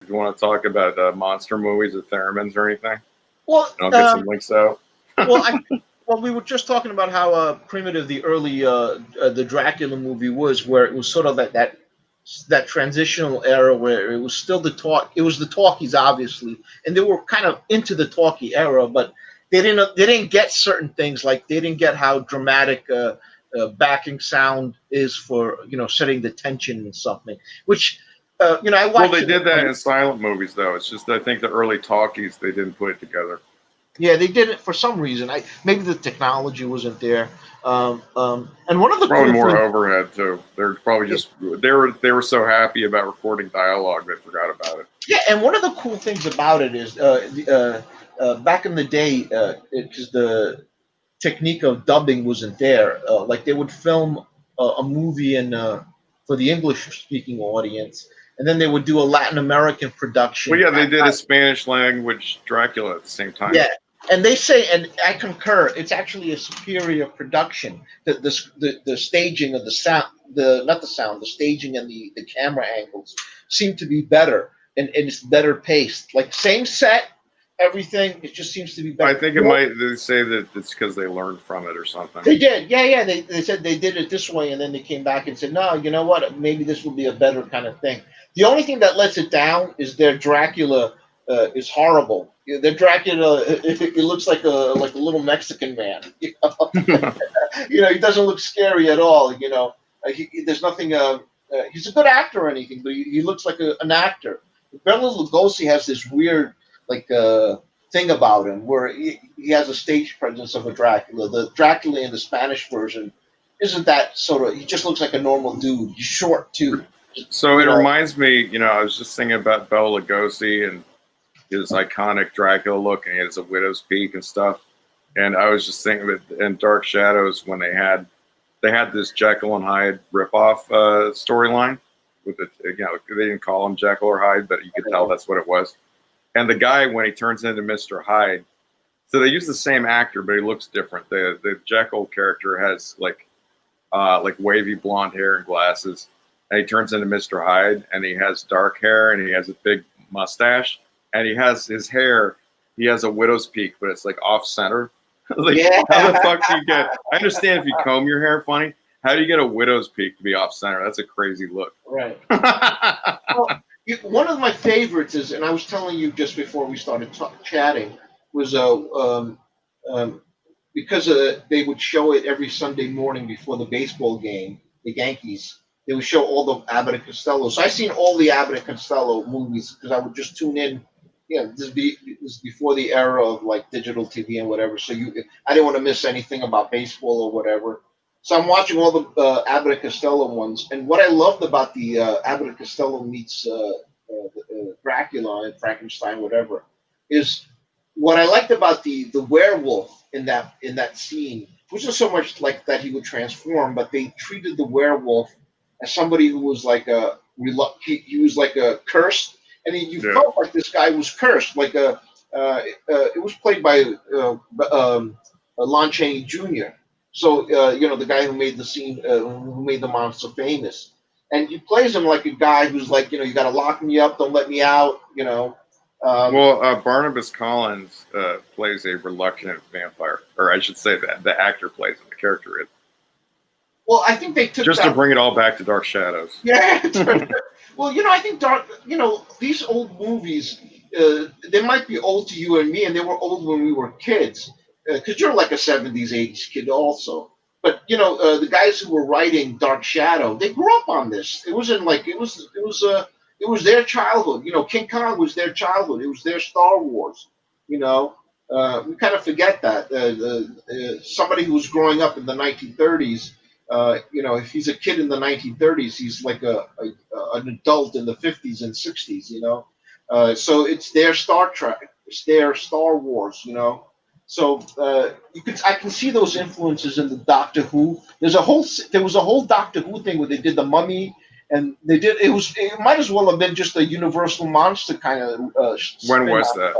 if you want to talk about monster movies with theremins or anything. Well, I'll get some links out. well, we were just talking about how primitive the early the Dracula movie was, where it was sort of that transitional era where it was still it was the talkies, obviously, and they were kind of into the talkie era, but they didn't get certain things, like they didn't get how dramatic backing sound is for setting the tension and something, which I watched. Well, they did that in silent movies, though. It's just I think the early talkies they didn't put it together. Yeah, they did it for some reason. Maybe the technology wasn't there. And one of the probably cool more things, overhead too. They're probably just they were so happy about recording dialogue they forgot about it. yeah, and one of the cool things about it is back in the day, because the technique of dubbing wasn't there. Like they would film a movie for the English speaking audience, and then they would do a Latin American production. Well, yeah, they did a Spanish language Dracula at the same time. Yeah, and they say, and I concur, it's actually a superior production. The staging of the sound, the staging and the camera angles seem to be better, and it's better paced. Like same set, everything, it just seems to be better. I think they say that it's because they learned from it or something. They did, yeah. They said they did it this way, and then they came back and said, no, you know what? Maybe this will be a better kind of thing. The only thing that lets it down is their Dracula is horrible. Their Dracula, it looks like a little Mexican man. He doesn't look scary at all. There's nothing. He's a good actor or anything, but he looks like an actor. Bela Lugosi has this weird thing about him where he has a stage presence of a Dracula. The Dracula in the Spanish version isn't that sort of. He just looks like a normal dude. He's short too. So it reminds me. I was just thinking about Bela Lugosi and his iconic Dracula look, and he has a widow's peak and stuff. And I was just thinking that in Dark Shadows, when they had this Jekyll and Hyde ripoff storyline with it. They didn't call him Jekyll or Hyde, but you could tell that's what it was. And the guy, when he turns into Mr. Hyde, so they use the same actor, but he looks different. The Jekyll character has like wavy blonde hair and glasses, and he turns into Mr. Hyde, and he has dark hair, and he has a big mustache, and he has his hair. He has a widow's peak, but it's like off center. How the fuck do you get? I understand if you comb your hair funny. How do you get a widow's peak to be off center? That's a crazy look. Right. Well, one of my favorites is, and I was telling you just before we started chatting, was because they would show it every Sunday morning before the baseball game, the Yankees. They would show all the Abbott and Costello. So I seen all the Abbott and Costello movies because I would just tune in. This is before the era of like digital TV and whatever. So I didn't want to miss anything about baseball or whatever. So I'm watching all the Abbott and Costello ones. And what I loved about the Abbott and Costello meets Dracula and Frankenstein, whatever, is what I liked about the werewolf in that scene, which was so much like that he would transform, but they treated the werewolf as somebody who was like he was like a cursed. And you felt like this guy was cursed. Like it was played by Lon Chaney Jr. So the guy who made the scene, who made the monster famous, and he plays him like a guy who's like, you got to lock me up, don't let me out. Barnabas Collins plays a reluctant vampire, or I should say that the actor plays it, the character is. Well, I think they took just to bring it all back to Dark Shadows. Yeah. Well, I think these old movies, they might be old to you and me, and they were old when we were kids, because you're like a 70s, 80s kid also. But the guys who were writing Dark Shadow, they grew up on this. It wasn't like it was their childhood. King Kong was their childhood. It was their Star Wars. We kind of forget that somebody who was growing up in the 1930s. If he's a kid in the 1930s, he's like an adult in the 50s and 60s. So it's their Star Trek, it's their Star Wars. So I can see those influences in the Doctor Who. There was a whole Doctor Who thing where they did the Mummy, and it might as well have been just a Universal monster kind of. When was that?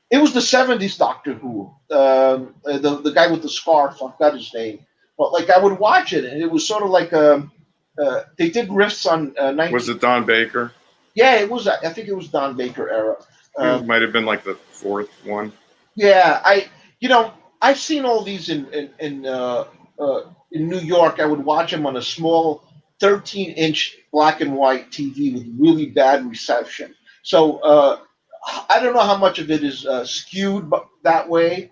It was the 70s Doctor Who. The guy with the scarf, I forgot his name. But like I would watch it, and it was sort of like they did riffs on. Was it Don Baker? Yeah, it was. I think it was Don Baker era. It Um, might have been like the fourth one. yeah, you know, I've seen all these in New York. I would watch them on a small 13-inch black and white TV with really bad reception. So I don't know how much of it is skewed that way,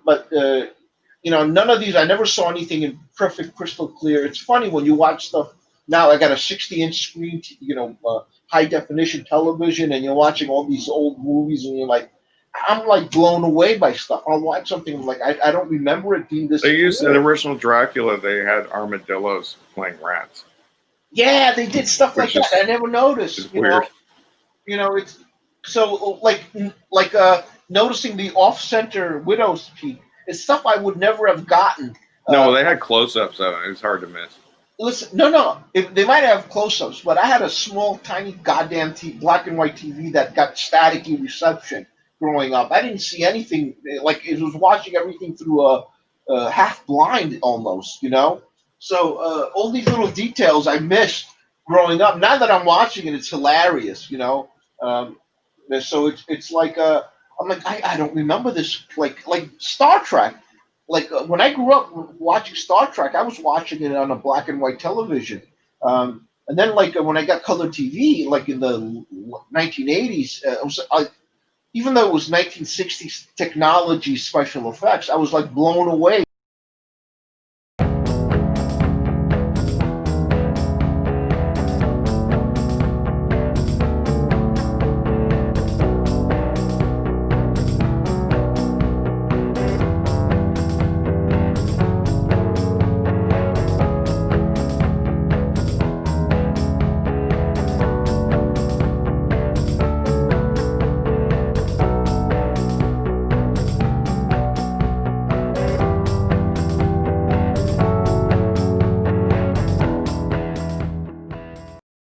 but none of these. I never saw anything in perfect crystal clear. It's funny when you watch stuff now. I got a 60-inch screen, high definition television, and you're watching all these old movies, and you're like, I'm like blown away by stuff. I'll watch something like I don't remember it being this They used in the clear. original Dracula. They had armadillos playing rats, Yeah, they did stuff like which that. I never noticed. is weird. It's so noticing the off-center widow's peak is stuff I would never have gotten. No, they had close-ups of it. It was hard to miss. Listen, no. They might have close-ups, but I had a small, tiny, goddamn black and white TV that got staticky reception growing up. I didn't see anything like it was watching everything through a half blind almost. So all these little details I missed growing up. Now that I'm watching it, it's hilarious. Um, so it's like I'm like I don't remember this like Star Trek. Like when I grew up watching Star Trek, I was watching it on a black and white television. And then like when I got color TV, like in the 1980s, even though it was 1960s technology special effects, I was like blown away